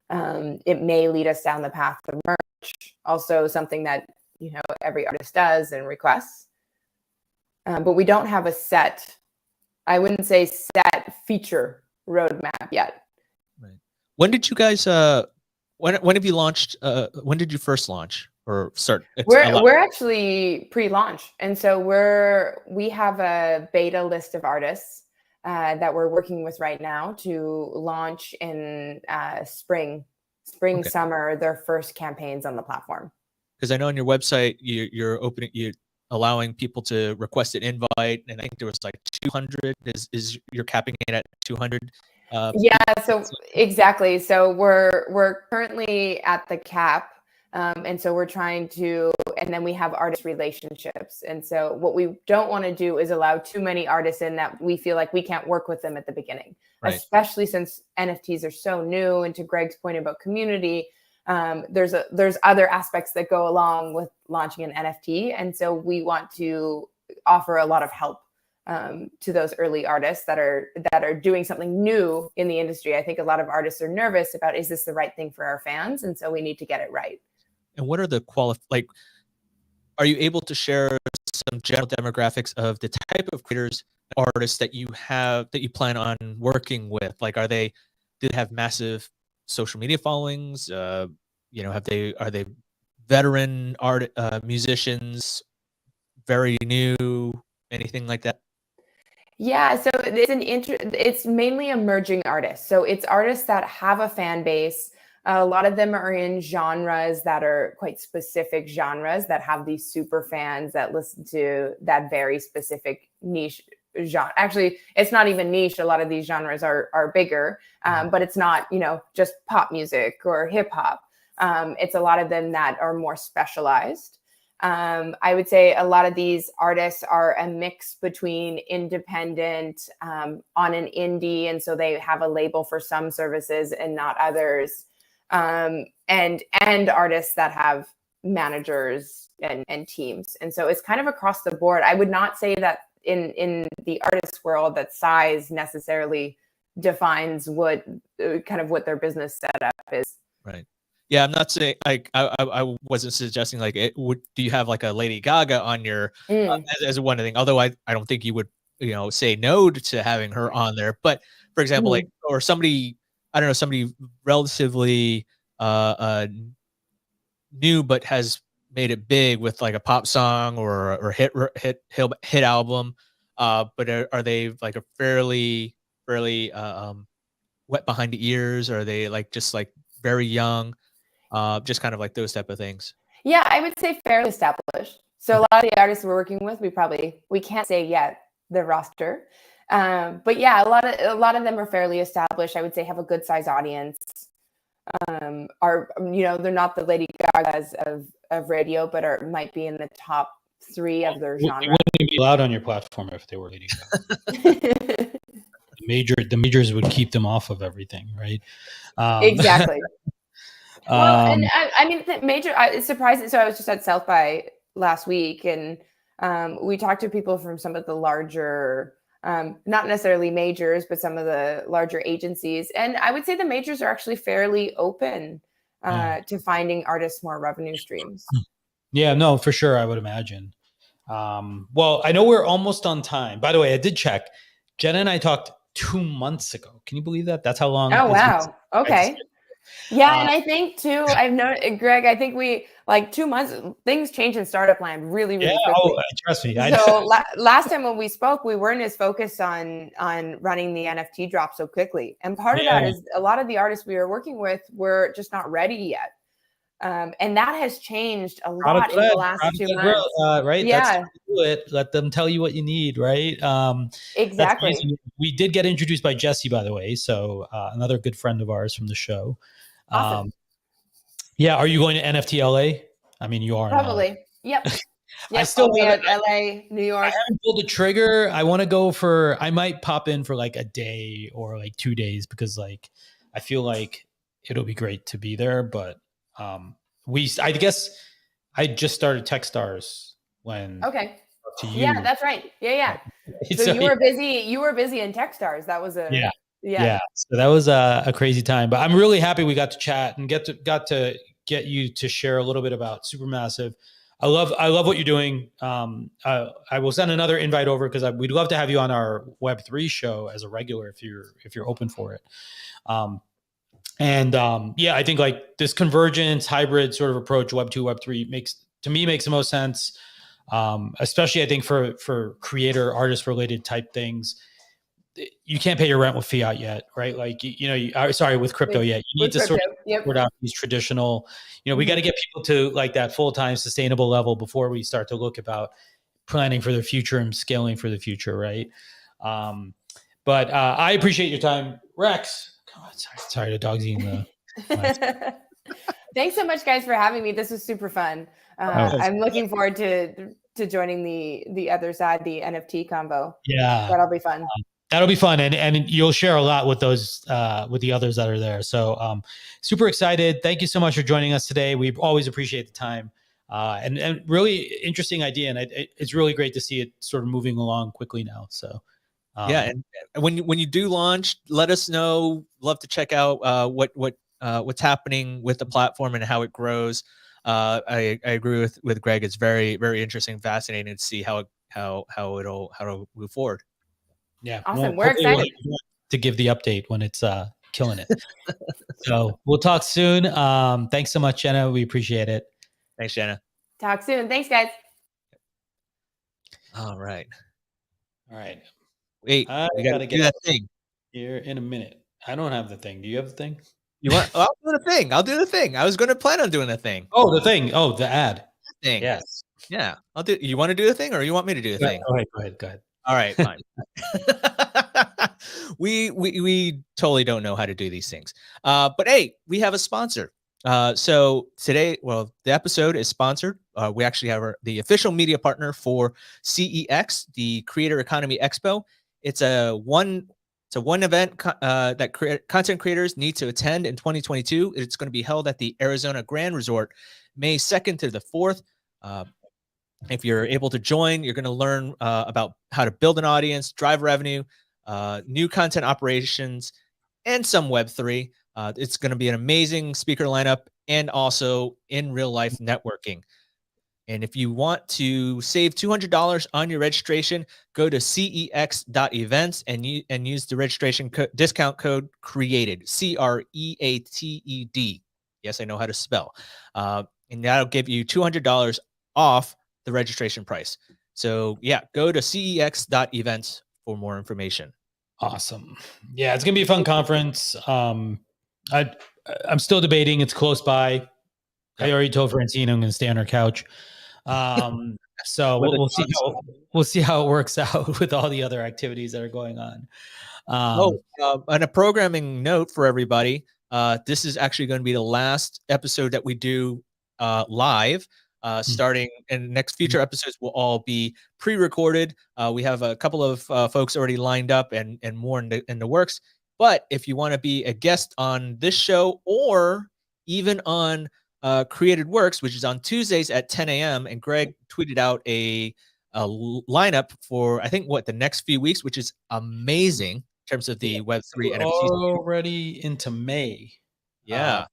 It may lead us down the path of merch, also something that every artist does and requests. But we don't have a set, I wouldn't say set feature roadmap yet. Right. When did you guys when have you launched, when did you first launch or start? We're actually pre-launch, and so we have a beta list of artists that we're working with right now to launch in spring, okay, summer, their first campaigns on the platform. Because I know on your website you're allowing people to request an invite, and I think there was like 200. Is you're capping it at 200? Yeah, so exactly. So we're currently at the cap. And so we're trying to, and then we have artist relationships. And so what we don't want to do is allow too many artists in that we feel like we can't work with them at the beginning, right, especially since NFTs are so new. And to Greg's point about community, there's other aspects that go along with launching an NFT. And so we want to offer a lot of help to those early artists that are doing something new in the industry. I think a lot of artists are nervous about, is this the right thing for our fans? And so we need to get it right. And what are the are you able to share some general demographics of the type of creators, artists that you plan on working with? Like, do they have massive social media followings? Are they veteran musicians, very new, anything like that? Yeah, so it's mainly emerging artists. So it's artists that have a fan base. A lot of them are in genres that are quite specific genres that have these super fans that listen to that very specific niche genre. Actually, it's not even niche. A lot of these genres are bigger, but it's not, just pop music or hip hop. It's a lot of them that are more specialized. I would say a lot of these artists are a mix between independent, on an indie, and so they have a label for some services and not others. And artists that have managers and teams. And so it's kind of across the board. I would not say that in the artist world that size necessarily defines what their business setup is. Right. Yeah, I'm not saying I wasn't suggesting do you have like a Lady Gaga on your as one thing? Although I don't think you would say no to having her on there. But for example, or somebody, I don't know, somebody relatively new but has made it big with like a pop song or hit album. But are they like a fairly wet behind the ears? Or are they just very young? Just kind of like those type of things. Yeah, I would say fairly established. So a lot of the artists we're working with, we can't say yet the roster. But yeah, a lot of them are fairly established. I would say have a good size audience. They're not the Lady Gagas of radio, but might be in the top three of their They genre. wouldn't be allowed on your platform if they were Lady Gaga. The majors would keep them off of everything, right? Exactly. Well, and Um, I mean, the major, it's surprising. So I was just at South by last week, and we talked to people from some of the larger, not necessarily majors, but some of the larger agencies. And I would say the majors are actually fairly open to finding artists more revenue streams. Yeah, no, for sure. I would imagine. Well, I know we're almost on time. By the way, I did check. Jenna and I talked 2 months ago. Can you believe that? That's how long. Oh, it's been. wow. Okay. Yeah, and I think too, I've noticed, Greg, I think we, like 2 months, things change in startup land really, really quickly. Trust me. So last time when we spoke, we weren't as focused on running the NFT drop so quickly. And part of that is a lot of the artists we were working with were just not ready yet. And that has changed a lot in the last 2 months. Right? Yeah. That's do it. Let them tell you what you need, right? Exactly. We did get introduced by Jesse, by the way. So another good friend of ours from the show. Awesome. Yeah. Are you going to NFT LA? I mean, you are. Probably. Yep. I still be at LA, New York. I haven't pulled the trigger. I want to go I might pop in for like a day or like 2 days because like I feel like it'll be great to be there. But I guess I just started Techstars when okay. To you. Yeah, that's right. Yeah. So you were busy. You were busy in Techstars. That was yeah. So that was a crazy time. But I'm really happy we got to chat and got to get you to share a little bit about Supermassive. I love what you're doing. I will send another invite over because we'd love to have you on our Web3 show as a regular if you're open for it. I think like this convergence hybrid sort of approach, Web2, Web3 makes the most sense. Especially I think for creator artist related type things. You can't pay your rent with fiat yet, right? Like, with crypto yet. You need to sort of sort out these traditional, we got to get people to like that full-time sustainable level before we start to look about planning for the future and scaling for the future, right? But I appreciate your time. Rex, God, sorry, the dog's eating the... Thanks so much, guys, for having me. This was super fun. I'm looking forward to joining the other side, the NFT combo. Yeah. That'll be fun. That'll be fun, and you'll share a lot with those with the others that are there. So super excited. Thank you so much for joining us today. We always appreciate the time, and really interesting idea, and it's really great to see it sort of moving along quickly now. So and when you do launch, let us know. Love to check out what's happening with the platform and how it grows. I agree with Greg. It's very, very interesting, fascinating to see how it'll move forward. Yeah. Awesome. We're excited to give the update when it's killing it. So we'll talk soon. Thanks so much, Jenna. We appreciate it. Thanks, Jenna. Talk soon. Thanks, guys. All right. Wait, we got to do that thing here in a minute. I don't have the thing. Do you have the thing? You want? I'll do the thing. I'll do the thing. I was going to plan on doing the thing. Oh, the thing. Oh, the ad. Thing. Yes. Yeah. I'll do. You want to do the thing, or you want me to do the thing? Go ahead. All right, fine. we totally don't know how to do these things. But hey, we have a sponsor. So today, the episode is sponsored. We actually have the official media partner for CEX, the Creator Economy Expo. It's a one event that content creators need to attend in 2022. It's going to be held at the Arizona Grand Resort, May 2nd to the 4th. If you're able to join, you're going to learn about how to build an audience, drive revenue, new content operations, and some Web3. It's going to be an amazing speaker lineup and also in real life networking. And if you want to save $200 on your registration, go to cex.events and use the registration discount code CREATED, CREATED. Yes, I know how to spell. And that'll give you $200 off the registration price. So yeah, go to cex.events for more information. Awesome. Yeah, it's gonna be a fun conference. I'm still debating. It's close by. Yep. I already told Francine I'm gonna stay on her couch. So we'll see how it works out with all the other activities that are going on. And a programming note for everybody. This is actually going to be the last episode that we do live. starting, and next future episodes will all be pre-recorded. We have a couple of folks already lined up and more in the works. But if you want to be a guest on this show or even on Created Works, which is on Tuesdays at 10 a.m., and Greg tweeted out a lineup for, I think, the next few weeks, which is amazing in terms of the Web3 NFTs. Already into May. Yeah.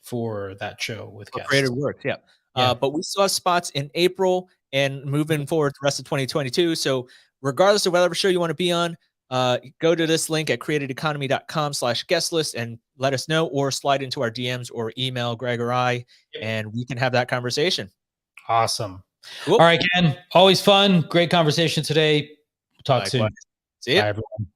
For that show with guests. Created Works, yeah. But we still have spots in April and moving forward the rest of 2022. So regardless of whatever show you want to be on, go to this link at createdeconomy.com/guest list and let us know, or slide into our DMs or email Greg or I, and we can have that conversation. Awesome. Cool. All right, Ken, always fun. Great conversation today. Talk soon. See you. Bye, everyone.